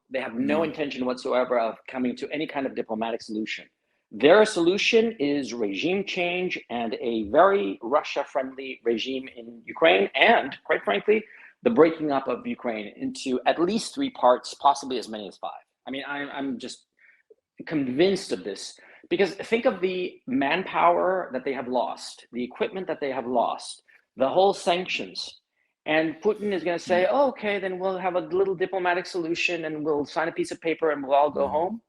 They have no intention whatsoever of coming to any kind of diplomatic solution. Their solution is regime change and a very Russia-friendly regime in Ukraine, and quite frankly, the breaking up of Ukraine into at least 3 parts, possibly as many as 5. I mean, I'm just convinced of this, because think of the manpower that they have lost, the equipment that they have lost, the whole sanctions. And Putin is going to say, oh, okay, then we'll have a little diplomatic solution and we'll sign a piece of paper and we'll all go home.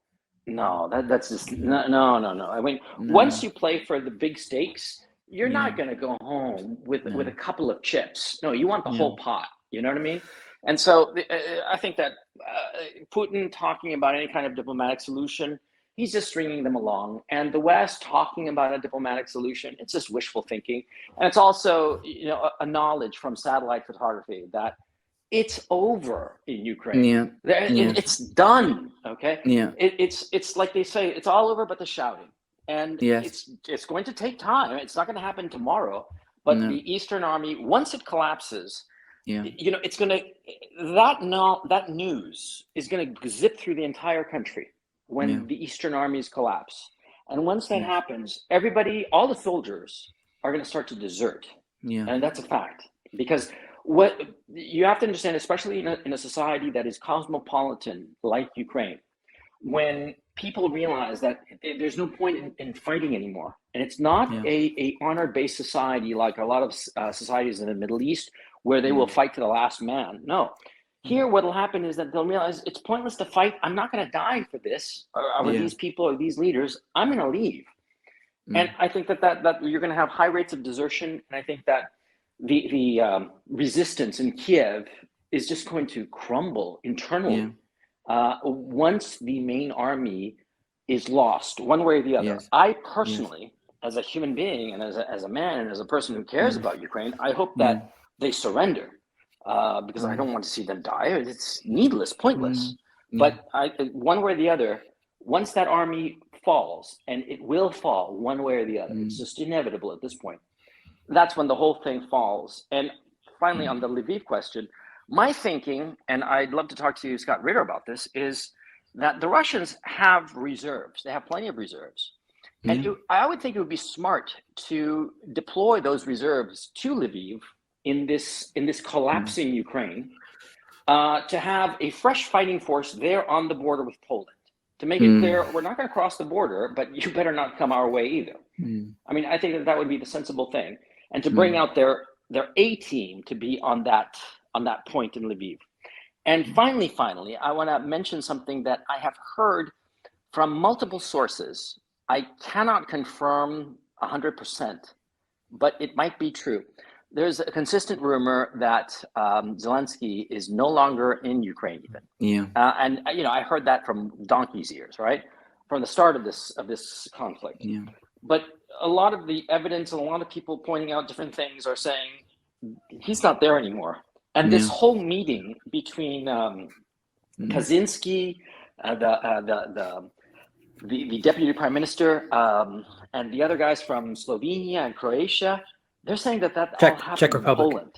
No, that's just no. I mean, once you play for the big stakes, you're not going to go home with a couple of chips. No, you want the whole pot. You know what I mean? And so I think that Putin talking about any kind of diplomatic solution, he's just stringing them along. And the West talking about a diplomatic solution, it's just wishful thinking. And it's also, a knowledge from satellite photography that it's over in Ukraine. It's done. Okay. It's like they say, it's all over but the shouting. And it's going to take time. It's not going to happen tomorrow. But the Eastern Army, once it collapses, it's going to, that news is going to zip through the entire country when the Eastern armies collapse. And once that happens, everybody, all the soldiers are going to start to desert. And that's a fact. Because what you have to understand, especially in a society that is cosmopolitan like Ukraine, when people realize that there's no point in fighting anymore, and it's not a honor-based society like a lot of societies in the Middle East where they will fight to the last man. No. Here, what will happen is that they'll realize it's pointless to fight. I'm not going to die for this, or these people, or these leaders. I'm going to leave. And I think that you're going to have high rates of desertion, and I think that the resistance in Kiev is just going to crumble internally once the main army is lost, one way or the other. I personally, as a human being and as a man and as a person who cares about Ukraine, I hope that they surrender, because I don't want to see them die. It's needless, pointless. But one way or the other, once that army falls, and it will fall one way or the other, it's just inevitable at this point, that's when the whole thing falls. And finally, on the Lviv question, my thinking, and I'd love to talk to Scott Ritter about this, is that the Russians have reserves. They have plenty of reserves. And I would think it would be smart to deploy those reserves to Lviv in this collapsing Ukraine, to have a fresh fighting force there on the border with Poland, to make it clear, we're not going to cross the border, but you better not come our way either. I mean, I think that would be the sensible thing. And to bring out their A team to be on that point in Lviv. And finally, I want to mention something that I have heard from multiple sources. I cannot confirm 100%, but it might be true. There's a consistent rumor that Zelensky is no longer in Ukraine even. And I heard that from donkey's ears, right? From the start of this conflict. But a lot of the evidence and a lot of people pointing out different things are saying he's not there anymore. And this whole meeting between Kaczynski, the deputy prime minister, and the other guys from Slovenia and Croatia, they're saying that all happened Czech Republic. in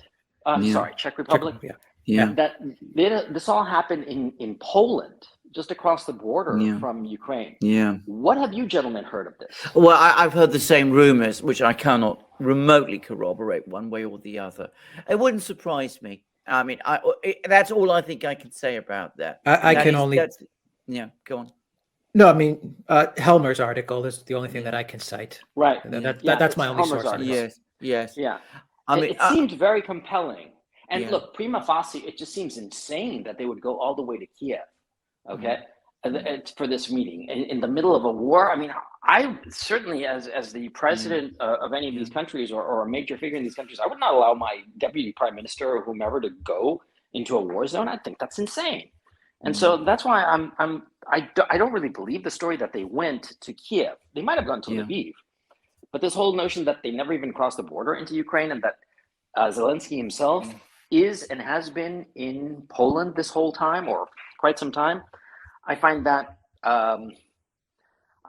Poland. Sorry, Czech Republic. That this all happened in Poland, just across the border from Ukraine. What have you gentlemen heard of this? Well, I've heard the same rumors, which I cannot remotely corroborate one way or the other. It wouldn't surprise me. I mean, that's all I think I can say about that. I can only... Go on. No, I mean, Helmer's article is the only thing that I can cite. Right. That's my only source. Yes. Yeah. I mean, it seemed very compelling. And look, prima facie, it just seems insane that they would go all the way to Kiev, okay, for this meeting in the middle of a war. I mean, I certainly, as the president of any of these countries or a major figure in these countries, I would not allow my deputy prime minister or whomever to go into a war zone. I think that's insane. And so that's why I don't really believe the story that they went to Kiev. They might have gone to Lviv, but this whole notion that they never even crossed the border into Ukraine and that Zelensky himself is and has been in Poland this whole time or quite some time, I find that I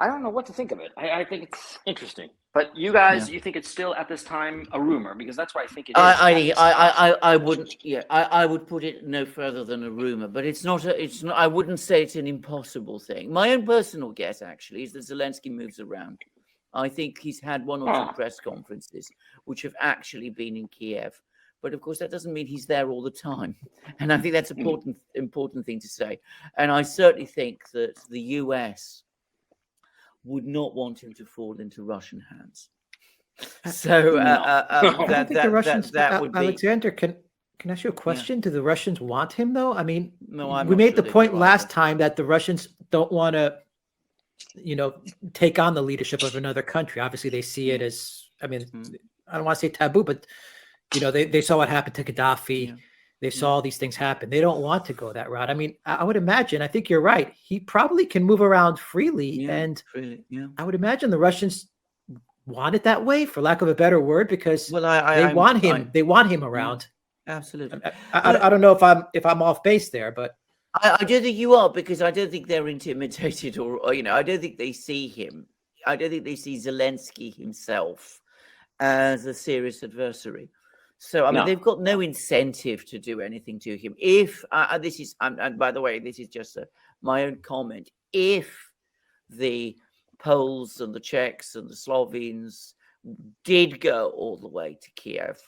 don't know what to think of it. I think it's interesting. But you guys, Yeah. you think it's still at this time a rumor, because that's what I think it is. I wouldn't. Yeah, I would put it no further than a rumor, but it's not. It's not. I wouldn't say it's an impossible thing. My own personal guess, actually, is that Zelensky moves around. I think he's had one or two press conferences which have actually been in Kiev, but of course that doesn't mean he's there all the time. And I think that's an important thing to say. And I certainly think that the US would not want him to fall into Russian hands. So I don't think the Russians. that would be. Alexander, can I ask you a question? Do the Russians want him though? I mean, No, I'm we not made sure the they point do last either. time that the Russians don't want to, take on the leadership of another country. Obviously, they see it as. I mean, I don't want to say taboo, but they saw what happened to Gaddafi. Yeah. They saw all these things happen. They don't want to go that route. I mean, I would imagine. I think you're right. He probably can move around freely, and I would imagine the Russians want it that way, for lack of a better word, because they want him. They want him around. Absolutely. I don't know if I'm off base there, but I don't think you are, because I don't think they're intimidated or I don't think they see him. I don't think they see Zelensky himself as a serious adversary. So, I mean, they've got no incentive to do anything to him. If this is, and by the way, this is just my own comment. If the Poles and the Czechs and the Slovenes did go all the way to Kiev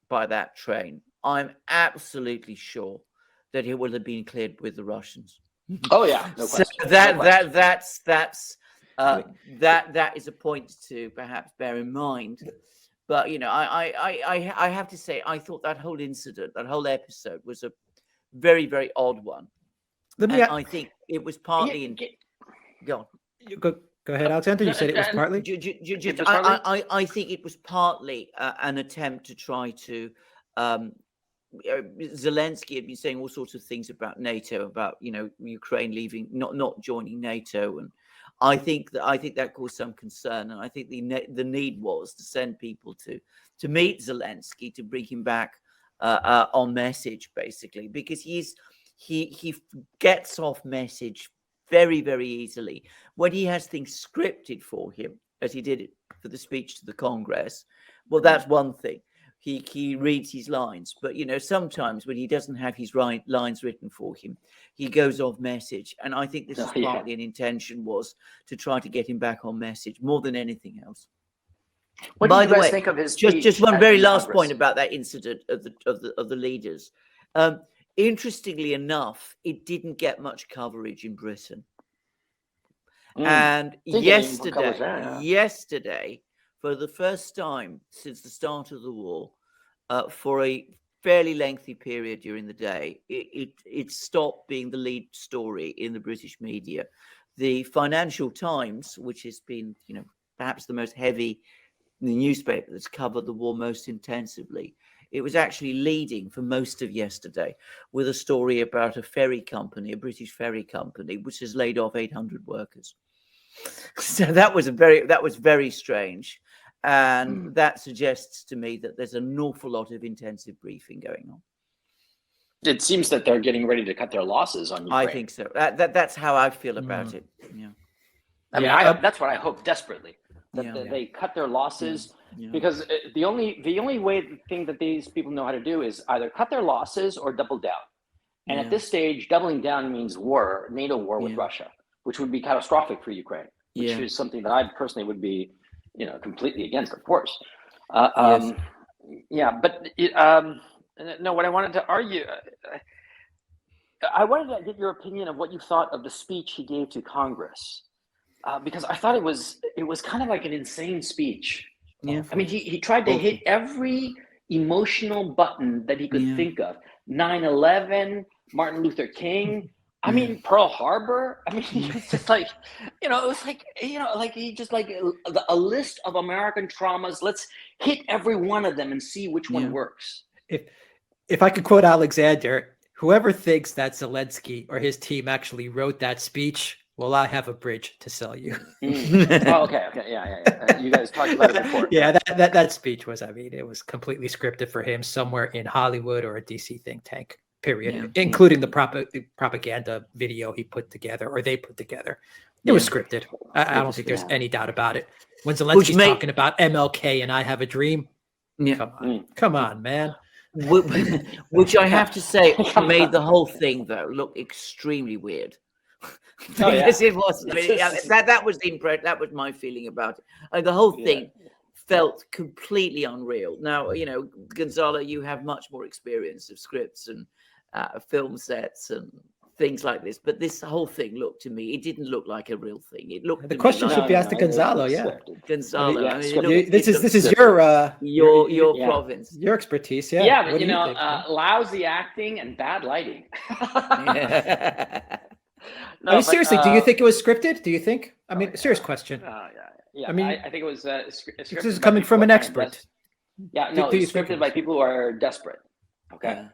by that train, I'm absolutely sure that it would have been cleared with the Russians. Oh yeah, no question. So that is a point to perhaps bear in mind. But I have to say, I thought that whole incident, that whole episode, was a very, very odd one. I think it was partly Go on. Go ahead, Alexander. You said it was partly. I think it was partly an attempt to try to. Zelensky had been saying all sorts of things about NATO, about Ukraine leaving, not joining NATO, and I think that caused some concern, and I think the need was to send people to meet Zelensky, to bring him back on message, basically, because he gets off message very, very easily when he has things scripted for him, as he did it for the speech to the Congress. Well, that's one thing. He reads his lines, but sometimes when he doesn't have his lines written for him, he goes off message. And I think this is partly an intention, was to try to get him back on message more than anything else. What do you guys think of his speech? Just one very last point about that incident of the leaders. Interestingly enough, it didn't get much coverage in Britain. And yesterday, for the first time since the start of the war, for a fairly lengthy period during the day, it stopped being the lead story in the British media. The Financial Times, which has been, perhaps the most heavy newspaper that's covered the war most intensively, it was actually leading for most of yesterday with a story about a ferry company, a British ferry company, which has laid off 800 workers. So that was very strange. And that suggests to me that there's an awful lot of intensive briefing going on. It seems that they're getting ready to cut their losses on Ukraine. I think so. That's how I feel about it. Yeah. I mean, that's what I hope desperately, that they cut their losses, because the only thing that these people know how to do is either cut their losses or double down. And at this stage, doubling down means war, NATO war with Russia, which would be catastrophic for Ukraine, which is something that I personally would be, completely against, of course. But no, what I wanted to argue, I wanted to get your opinion of what you thought of the speech he gave to Congress, because I thought it was kind of like an insane speech. Yeah. I mean, he tried to hit every emotional button that he could think of. 9/11, Martin Luther King. I mean, Pearl Harbor. I mean, he was just like, it was like, like he just like a list of American traumas. Let's hit every one of them and see which one works. If I could quote Alexander, whoever thinks that Zelensky or his team actually wrote that speech, well, I have a bridge to sell you. Oh, okay, yeah. You guys talked about it before. Yeah, that speech was, it was completely scripted for him somewhere in Hollywood or a DC think tank. Period, including the propaganda video he put together, or they put together. It was scripted. I don't think there's any doubt about it. When Zelensky's talking about MLK and I Have a Dream, come on, man. Which I have to say made the whole thing though look extremely weird. Because it was. I mean, that was the impression. That was my feeling about it. The whole thing felt completely unreal. Now, you know, Gonzalo, you have much more experience of scripts and film sets and things like this, but this whole thing looked to me, it didn't look like a real thing. It looked. The question should be asked to Gonzalo. Gonzalo. I mean, this is your province, your expertise. Yeah, but you know, lousy acting and bad lighting. No, I mean, seriously, do you think it was scripted? Do you think? I mean, serious question. Yeah. I mean, I think it was. This is coming from an expert. It's scripted by people who are desperate. Okay.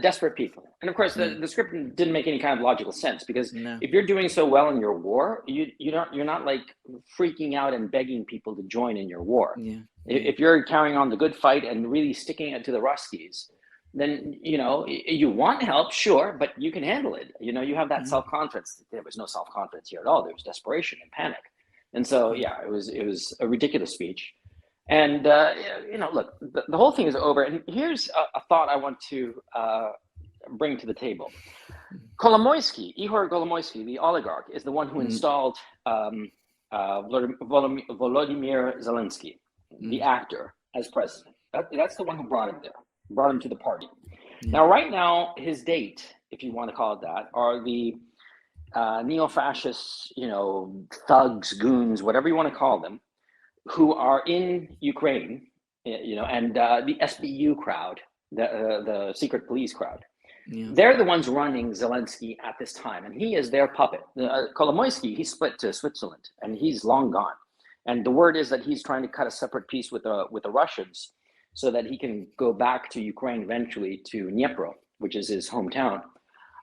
Desperate people, and of course, the script didn't make any kind of logical sense because if you're doing so well in your war, you're not like freaking out and begging people to join in your war. If you're carrying on the good fight and really sticking it to the Ruskies, then you want help, sure, but you can handle it. You have that self-confidence. There was no self-confidence here at all. There was desperation and panic, and so it was a ridiculous speech. And look, the whole thing is over. And here's a thought I want to bring to the table. Ihor Kolomoisky, the oligarch, is the one who installed Volodymyr Zelensky, the actor, as president. That's the one who brought him there, brought him to the party. Now, right now, his date, if you want to call it that, are the neo-fascists, thugs, goons, whatever you want to call them, who are in Ukraine, and the SBU crowd, the secret police crowd. They're the ones running Zelensky at this time, and he is their puppet. Kolomoisky, he split to Switzerland, and he's long gone. And the word is that he's trying to cut a separate peace with the Russians so that he can go back to Ukraine eventually, to Dnipro, which is his hometown.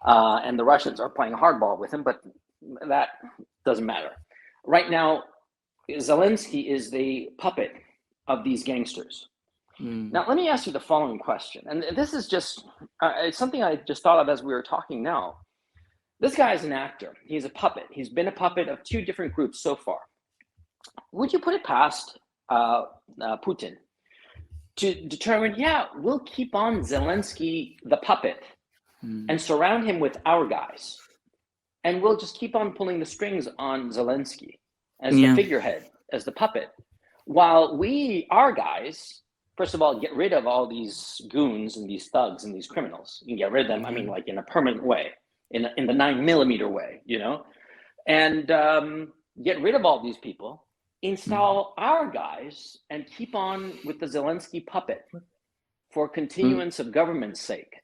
And the Russians are playing hardball with him, but that doesn't matter. Right now, Zelensky is the puppet of these gangsters. Now, let me ask you the following question. And this is just, it's something I just thought of as we were talking now. This guy is an actor. He's a puppet. He's been a puppet of two different groups so far. Would you put it past Putin to determine, we'll keep on Zelensky, the puppet, and surround him with our guys. And we'll just keep on pulling the strings on Zelensky as the figurehead, as the puppet, while our guys, first of all, get rid of all these goons and these thugs and these criminals. You can get rid of them, I mean, like in a permanent way, in the 9mm way, and get rid of all these people, install our guys, and keep on with the Zelensky puppet for continuance of government's sake,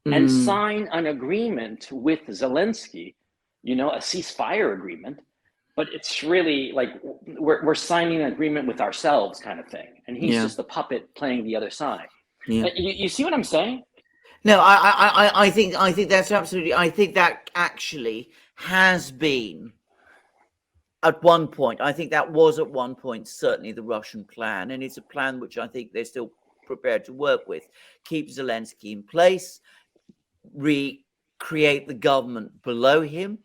and sign an agreement with Zelensky, a ceasefire agreement. But it's really like we're signing an agreement with ourselves kind of thing. And he's just the puppet playing the other side. You see what I'm saying? No, I think that's absolutely, I think that actually has been at one point. I think that was at one point certainly the Russian plan. And it's a plan which I think they're still prepared to work with. Keep Zelensky in place, recreate the government below him.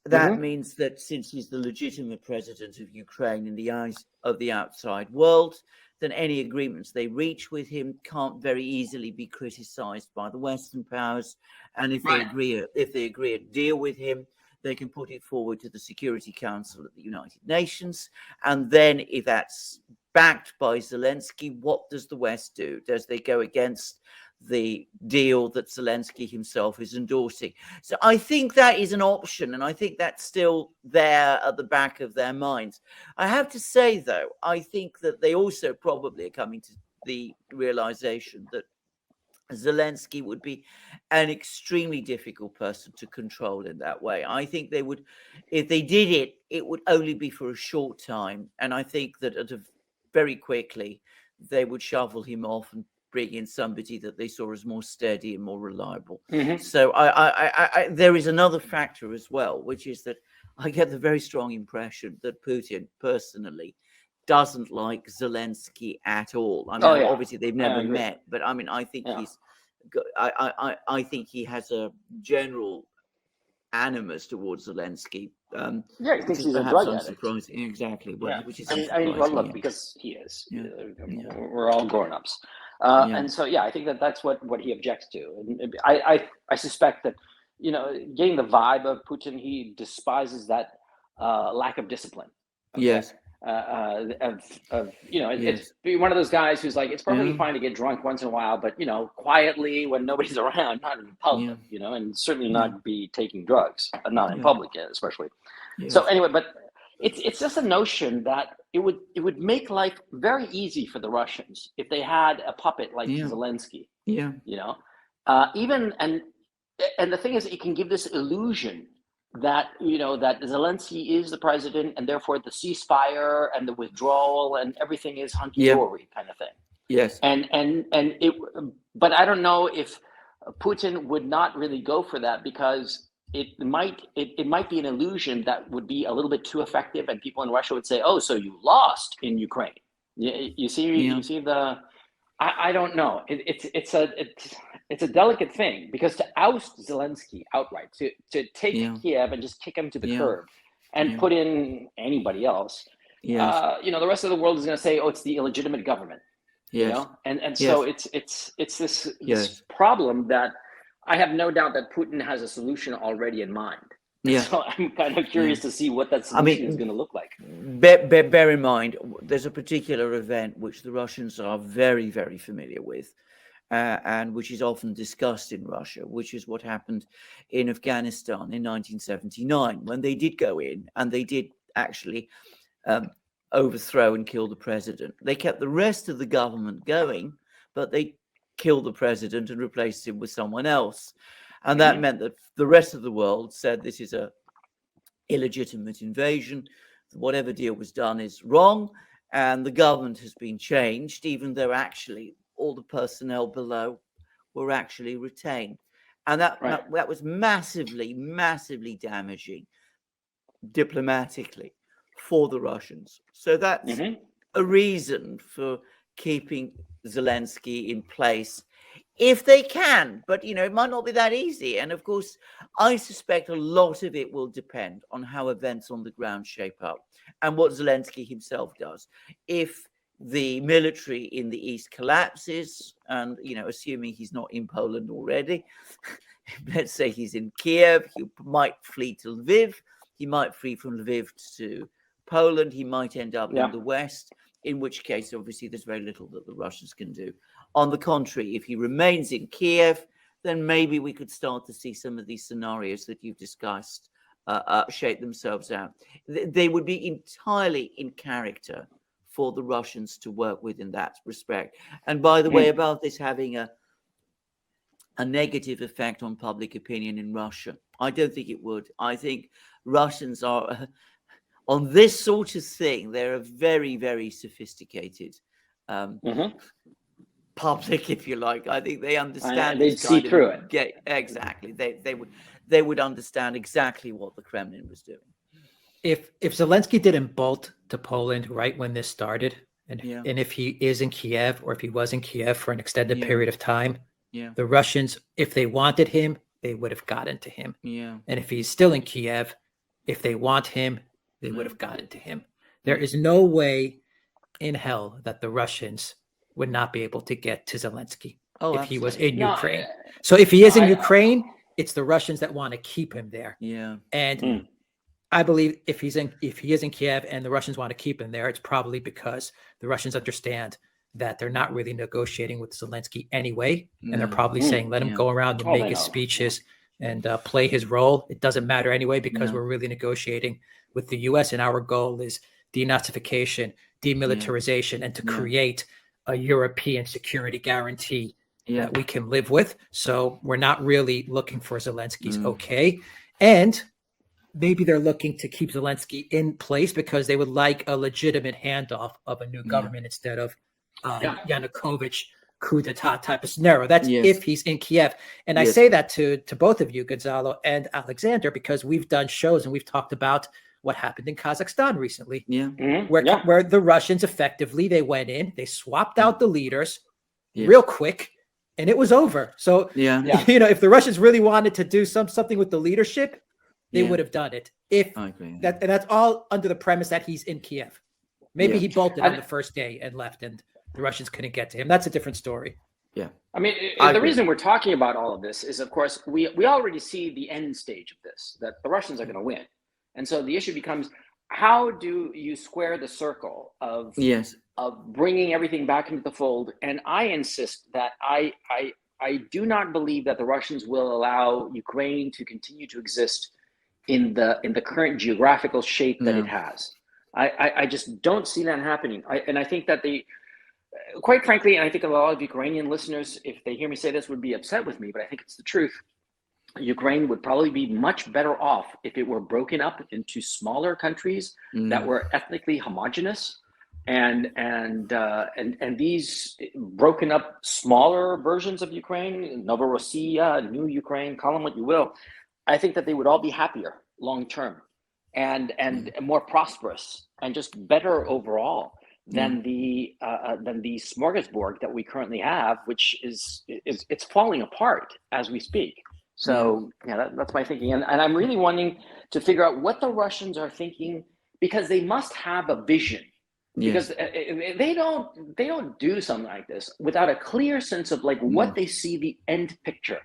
That means that since he's the legitimate president of Ukraine in the eyes of the outside world, then any agreements they reach with him can't very easily be criticized by the Western powers. And if they agree a deal with him, they can put it forward to the Security Council of the United Nations. And then if that's backed by Zelensky, what does the West do? Does they go against the deal that Zelensky himself is endorsing? So I think that is an option, and I think that's still there at the back of their minds. I have to say, though, I think that they also probably are coming to the realization that Zelensky would be an extremely difficult person to control in that way. I think they would, if they did it, it would only be for a short time, and I think that very quickly they would shovel him off and bring in somebody that they saw as more steady and more reliable. So I there is another factor as well, which is that I get the very strong impression that Putin personally doesn't like Zelensky at all. I mean, obviously they've never met, but I mean, I think I think he has a general animus towards Zelensky. Yeah, he thinks he's a drug addict. Surprising. Exactly. Well, Yeah. which is Well, look, yeah. because he is. Yeah. We're all grown-ups. And so, yeah, I think that's what he objects to. And I suspect that, getting the vibe of Putin, he despises that lack of discipline. Okay? Yes. It's one of those guys who's like, it's perfectly fine to get drunk once in a while, but quietly when nobody's around, not in public, and certainly not be taking drugs, not in public, especially. So anyway, but it's just a notion that it would make life very easy for the Russians if they had a puppet like Zelensky. And the thing is, it can give this illusion that that Zelensky is the president, and therefore the ceasefire and the withdrawal and everything is hunky-dory kind of thing. Yes. But I don't know if Putin would not really go for that, because it might be an illusion that would be a little bit too effective, and people in Russia would say, "Oh, so you lost in Ukraine." You see the. I don't know. It's a delicate thing, because to oust Zelensky outright, to take Kiev and just kick him to the curb and put in anybody else, the rest of the world is going to say, "Oh, it's the illegitimate government." So it's this problem that I have no doubt that Putin has a solution already in mind. So I'm kind of curious to see what that solution is going to look like. Bear in mind, there's a particular event which the Russians are very, very familiar with, and which is often discussed in Russia, which is what happened in Afghanistan in 1979, when they did go in and they did actually overthrow and kill the president. They kept the rest of the government going, but they killed the president and replaced him with someone else. And that meant that the rest of the world said this is a illegitimate invasion. Whatever deal was done is wrong, and the government has been changed, even though actually all the personnel below were actually retained. And that was massively, massively damaging diplomatically for the Russians. So that's a reason for keeping Zelensky in place if they can, but it might not be that easy. And of course, I suspect a lot of it will depend on how events on the ground shape up and what Zelensky himself does. If the military in the east collapses, and assuming he's not in Poland already, let's say he's in Kiev, he might flee to Lviv, he might flee from Lviv to Poland, he might end up in the west, in which case obviously there's very little that the Russians can do. On the contrary, if he remains in Kiev, then maybe we could start to see some of these scenarios that you've discussed shape themselves out. They would be entirely in character for the Russians to work with in that respect. And by the way, about this having a negative effect on public opinion in Russia, I don't think it would. I think Russians are, on this sort of thing, they're a very, very sophisticated public, if you like. I think they understand. They'd see through it. Exactly. They would understand exactly what the Kremlin was doing. If Zelensky didn't bolt to Poland right when this started, and if he is in Kiev, or if he was in Kiev for an extended period of time, the Russians, if they wanted him, they would have gotten to him. And if he's still in Kiev, if they want him, they would have gotten to him. There is no way in hell that the Russians would not be able to get to Zelensky if he was in Ukraine. So if he is in Ukraine, it's the Russians that want to keep him there. And I believe if he is in Kiev and the Russians want to keep him there, it's probably because the Russians understand that they're not really negotiating with Zelensky anyway. And they're probably saying, let him go around and make his speeches and play his role. It doesn't matter anyway, because we're really negotiating with the US, and our goal is denazification, demilitarization, and to create a European security guarantee that we can live with. So we're not really looking for Zelensky's okay. And maybe they're looking to keep Zelensky in place because they would like a legitimate handoff of a new government instead of Yanukovych coup d'etat type of scenario. That's if he's in Kiev. And I say that to both of you, Gonzalo and Alexander, because we've done shows and we've talked about what happened in Kazakhstan recently, where the Russians effectively, they went in, they swapped out the leaders real quick, and it was over. So, if the Russians really wanted to do something with the leadership, they would have done it. If I agree. and that's all under the premise that he's in Kiev. Maybe he bolted on the first day and left, and the Russians couldn't get to him. That's a different story. Yeah. I mean, the reason we're talking about all of this is, of course, we already see the end stage of this, that the Russians are going to win. And so the issue becomes, how do you square the circle of bringing everything back into the fold? And I insist that I do not believe that the Russians will allow Ukraine to continue to exist in the current geographical shape that it has. I just don't see that happening. And I think that quite frankly, and I think a lot of Ukrainian listeners, if they hear me say this, would be upset with me, but I think it's the truth. Ukraine would probably be much better off if it were broken up into smaller countries that were ethnically homogenous, and these broken up smaller versions of Ukraine, Novorossiya, New Ukraine, call them what you will. I think that they would all be happier long term, and more prosperous, and just better overall than the smorgasbord that we currently have, which is it's falling apart as we speak. So that's my thinking, and I'm really wanting to figure out what the Russians are thinking, because they must have a vision. Because they don't do something like this without a clear sense of like what they see the end picture,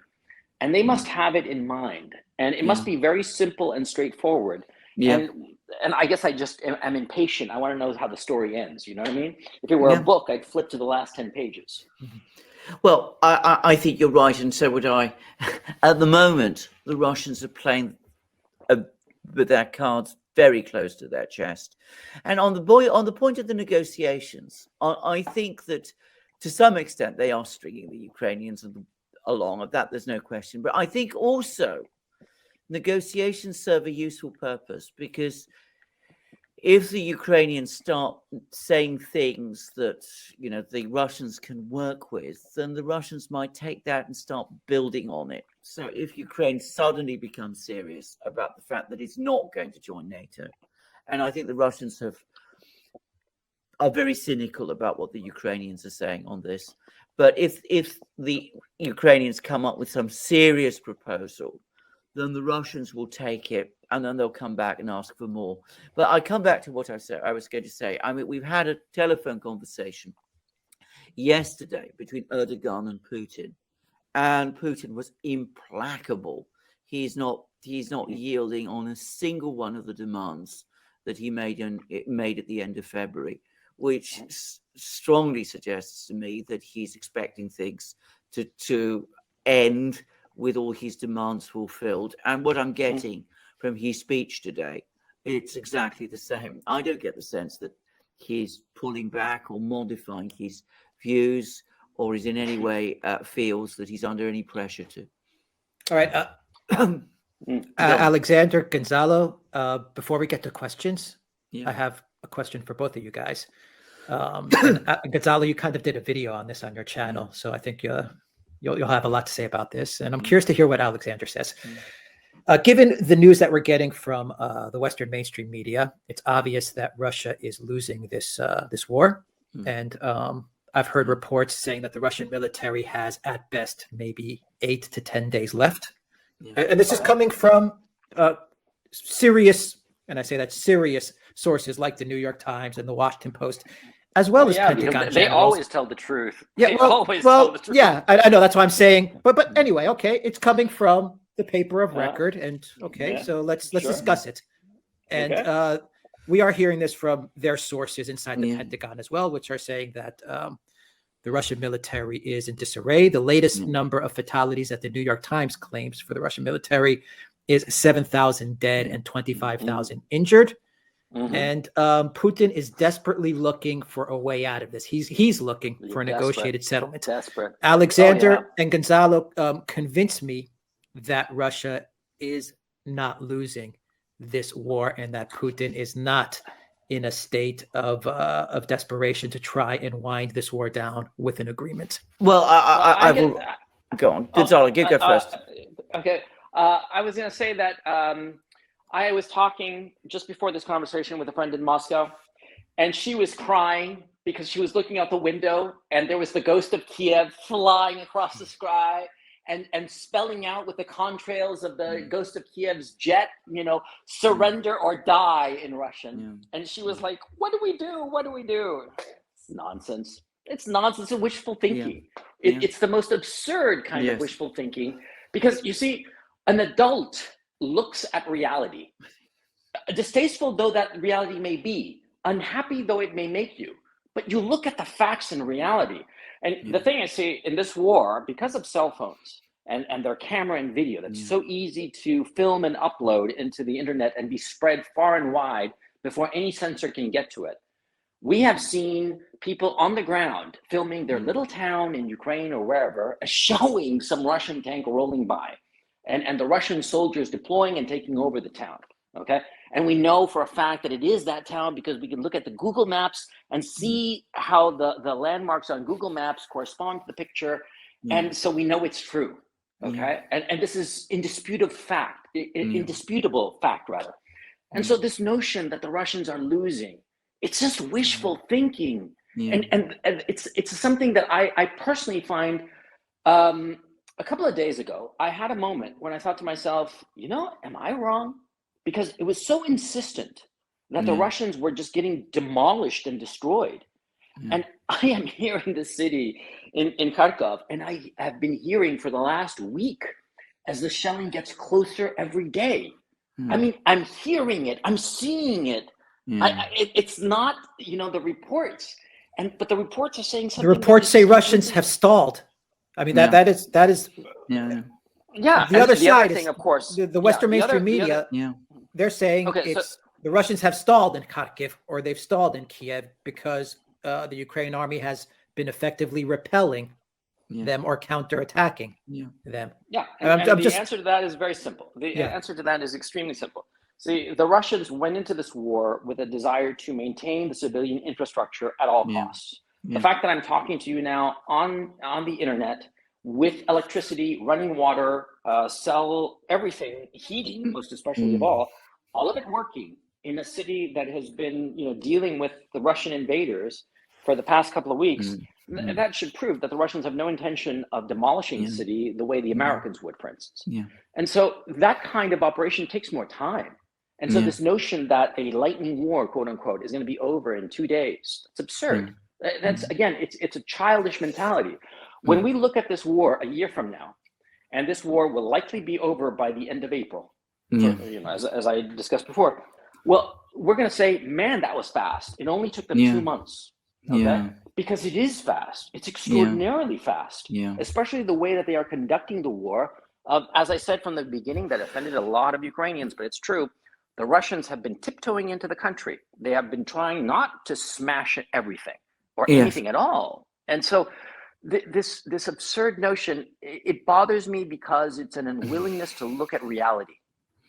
and they must have it in mind, and it must be very simple and straightforward. And I guess I'm impatient. I want to know how the story ends. You know what I mean? If it were a book, I'd flip to the last 10 pages. Well, I think you're right, and so would I. At the moment, the Russians are playing with their cards very close to their chest. And on the point of the negotiations, I think that to some extent they are stringing the Ukrainians along. Of that, there's no question. But I think also negotiations serve a useful purpose, because if the Ukrainians start saying things that, the Russians can work with, then the Russians might take that and start building on it. So if Ukraine suddenly becomes serious about the fact that it's not going to join NATO, and I think the Russians are very cynical about what the Ukrainians are saying on this, but if the Ukrainians come up with some serious proposal, then the Russians will take it, and then they'll come back and ask for more. But I come back to what I was going to say. I mean, we've had a telephone conversation yesterday between Erdogan and Putin was implacable. He's not yielding on a single one of the demands that he made at the end of February, which strongly suggests to me that he's expecting things to end with all his demands fulfilled. And what I'm getting from his speech today, it's exactly the same. I don't get the sense that he's pulling back or modifying his views, or is in any way feels that he's under any pressure to. All right. Alexander, Gonzalo, before we get to questions, I have a question for both of you guys. Gonzalo, you kind of did a video on this on your channel, so I think you'll have a lot to say about this, and I'm curious to hear what Alexander says. Given the news that we're getting from the Western mainstream media, it's obvious that Russia is losing this war, and I've heard reports saying that the Russian military has, at best, maybe 8 to 10 days left, and this is coming from serious, and I say that serious sources like the New York Times and the Washington Post, as well as Pentagon. They always tell the truth. Yeah, tell the truth. Yeah, I know, that's what I'm saying. But anyway, okay, it's coming from the paper of record, and so let's discuss it. And we are hearing this from their sources inside the Pentagon as well, which are saying that the Russian military is in disarray. The latest number of fatalities that the New York Times claims for the Russian military is 7,000 dead and 25,000 injured. And Putin is desperately looking for a way out of this. He's looking for a negotiated settlement. Desperate. Alexander and Gonzalo convinced me that Russia is not losing this war, and that Putin is not in a state of desperation to try and wind this war down with an agreement. Well, I will go on. Gonzalo, you go first. Okay. I was going to say that I was talking just before this conversation with a friend in Moscow, and she was crying because she was looking out the window and there was the ghost of Kiev flying across the sky. and spelling out with the contrails of the Ghost of Kiev's jet, surrender or die in Russian. And she was like, what do we do? What do we do? It's nonsense. It's nonsense and wishful thinking. It's the most absurd kind of wishful thinking, because you see, an adult looks at reality, distasteful though that reality may be, unhappy though it may make you, but you look at the facts and reality. And the thing I see in this war, because of cell phones and their camera and video, that's so easy to film and upload into the internet and be spread far and wide before any censor can get to it. We have seen people on the ground filming their little town in Ukraine or wherever, showing some Russian tank rolling by and the Russian soldiers deploying and taking over the town, okay? And we know for a fact that it is that town because we can look at the Google Maps and see how the landmarks on Google Maps correspond to the picture. And so we know it's true, okay? And this is indisputable fact, indisputable fact, rather. And so this notion that the Russians are losing, it's just wishful thinking. And it's something that I personally find, a couple of days ago, I had a moment when I thought to myself, am I wrong? Because it was so insistent that the Russians were just getting demolished and destroyed. And I am here in the city in Kharkov, and I have been hearing for the last week as the shelling gets closer every day. I mean, I'm hearing it, I'm seeing it. It's not, the reports, but the reports are saying something. The reports say Russians have stalled. I mean, that is. The other side thing, is, of course, the Western mainstream media. They're saying the Russians have stalled in Kharkiv, or they've stalled in Kiev because the Ukrainian army has been effectively repelling them or counterattacking them. And the answer to that is very simple. The answer to that is extremely simple. See, the Russians went into this war with a desire to maintain the civilian infrastructure at all costs. The fact that I'm talking to you now on the internet with electricity, running water, cell, everything, heating, most especially of all of it working in a city that has been, dealing with the Russian invaders for the past couple of weeks, that should prove that the Russians have no intention of demolishing the city the way the Americans would, for instance. And so that kind of operation takes more time. And so this notion that a lightning war, quote unquote, is going to be over in 2 days, it's absurd. That's, again, it's a childish mentality. When we look at this war a year from now, and this war will likely be over by the end of April, as I discussed before, well, we're going to say, man, that was fast. It only took them 2 months. Okay? Because it is fast. It's extraordinarily fast, especially the way that they are conducting the war. As I said from the beginning, that offended a lot of Ukrainians, but it's true. The Russians have been tiptoeing into the country. They have been trying not to smash everything or anything at all. And so this absurd notion, it bothers me because it's an unwillingness to look at reality.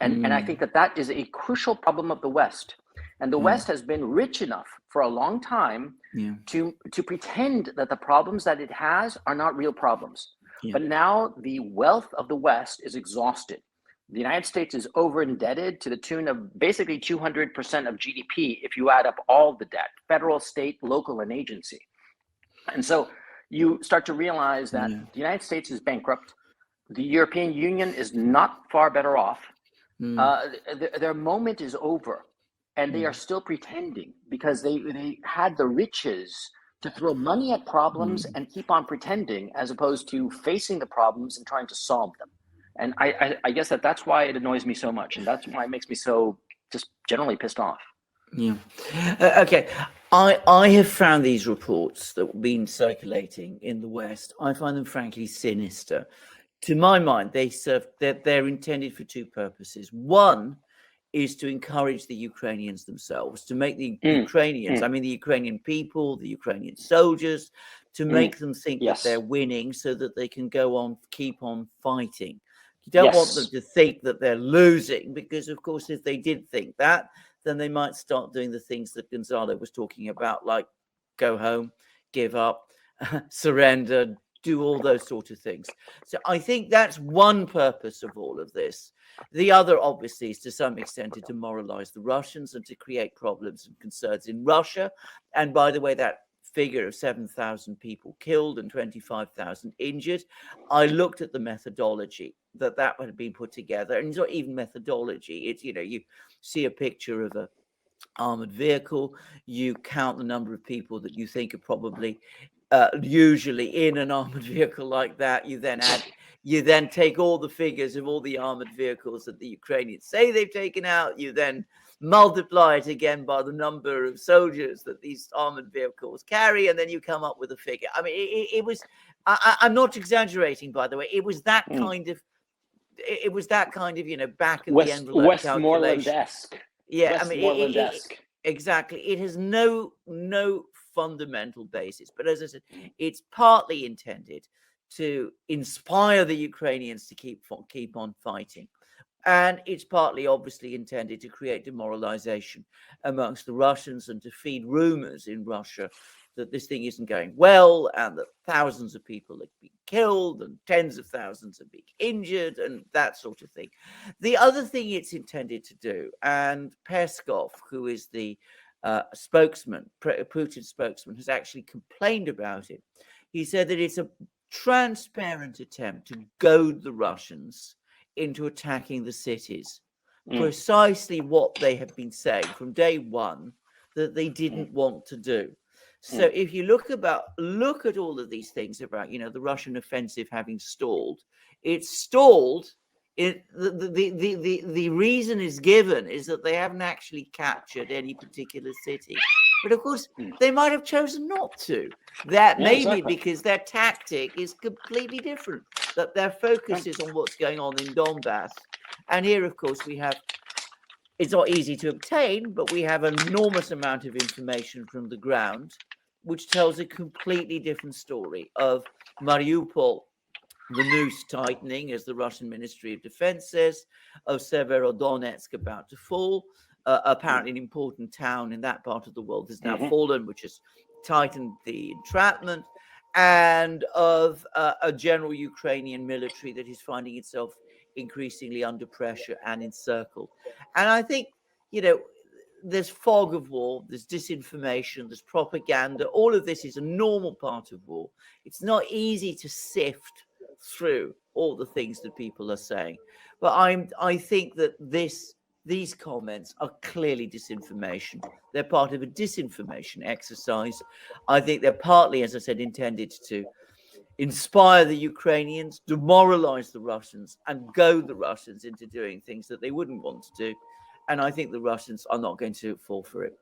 And I think that is a crucial problem of the West. And the West has been rich enough for a long time to pretend that the problems that it has are not real problems. But now the wealth of the West is exhausted. The United States is over indebted to the tune of basically 200% of GDP if you add up all the debt, federal, state, local, and agency. And so you start to realize that the United States is bankrupt. The European Union is not far better off. Their moment is over, and they are still pretending because they had the riches to throw money at problems and keep on pretending, as opposed to facing the problems and trying to solve them. And I guess that's why it annoys me so much, and that's why it makes me so just generally pissed off. Okay. I have found these reports that have been circulating in the West, I find them frankly sinister. To my mind, they're intended for two purposes. One is to encourage the Ukrainians themselves, to make the Ukrainians, I mean the Ukrainian people, the Ukrainian soldiers, to make them think that they're winning so that they can keep on fighting. You don't want them to think that they're losing, because of course if they did think that, then they might start doing the things that Gonzalo was talking about, like go home, give up, surrender, do all those sort of things. So I think that's one purpose of all of this. The other, obviously, is to some extent to demoralize the Russians and to create problems and concerns in Russia. And by the way, that figure of 7,000 people killed and 25,000 injured. I looked at the methodology that had been put together, and it's not even methodology. It's, you know, you see a picture of a armored vehicle, you count the number of people that you think are probably usually in an armored vehicle like that. You then take all the figures of all the armored vehicles that the Ukrainians say they've taken out. You then multiply it again by the number of soldiers that these armored vehicles carry, and then you come up with a figure. I mean, it was, I'm not exaggerating, by the way. It was that kind of, you know, back of the envelope calculation. Westmoreland-esque. Yeah, I mean, exactly. It has no fundamental basis, but as I said, it's partly intended to inspire the Ukrainians to keep on fighting, and it's partly obviously intended to create demoralization amongst the Russians and to feed rumors in Russia that this thing isn't going well and that thousands of people have been killed and tens of thousands have been injured and that sort of thing. The other thing it's intended to do, and Peskov, who is the Putin's spokesman, has actually complained about it. He said that it's a transparent attempt to goad the Russians into attacking the cities, precisely what they have been saying from day one that they didn't want to do. So if you look at all of these things about, you know, the Russian offensive having stalled, it's stalled. The reason is given is that they haven't actually captured any particular city. But of course, they might have chosen not to. That may be because their tactic is completely different, that their focus is on what's going on in Donbass. And here, of course, we have, it's not easy to obtain, but we have an enormous amount of information from the ground, which tells a completely different story of Mariupol, the noose tightening, as the Russian Ministry of Defense says, of Severodonetsk about to fall. Apparently an important town in that part of the world has now fallen, which has tightened the entrapment, and of a general Ukrainian military that is finding itself increasingly under pressure and encircled. And I think, you know, there's fog of war, there's disinformation, there's propaganda. All of this is a normal part of war. It's not easy to sift through all the things that people are saying. But I think that these comments are clearly disinformation. They're part of a disinformation exercise. I think they're partly, as I said, intended to inspire the Ukrainians, demoralize the Russians, and goad the Russians into doing things that they wouldn't want to do. And I think the Russians are not going to fall for it.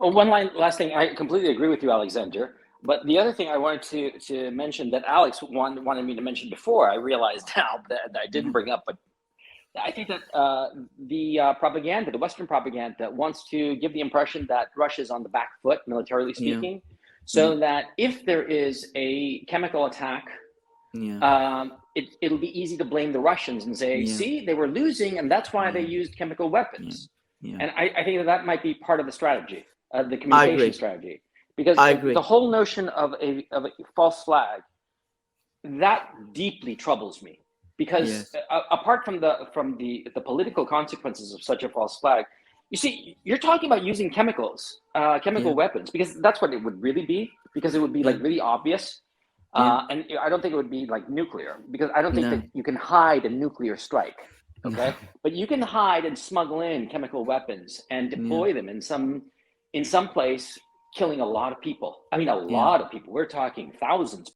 Well, last thing, I completely agree with you, Alexander. But the other thing I wanted to mention that Alex wanted me to mention before, I realized now that I didn't bring up, but I think that the propaganda, the Western propaganda, wants to give the impression that Russia's on the back foot, militarily speaking, so that if there is a chemical attack, it'll be easy to blame the Russians and say, see, they were losing, and that's why they used chemical weapons. And I think that might be part of the strategy, the communication strategy. Because the whole notion of a false flag, that deeply troubles me. Because apart from the political consequences of such a false flag, you see, you're talking about using chemicals, chemical weapons, because that's what it would really be. Because it would be like really obvious, and I don't think it would be like nuclear. Because I don't think that you can hide a nuclear strike. Okay, but you can hide and smuggle in chemical weapons and deploy them in some place, killing a lot of people. I mean, a lot of people. We're talking thousands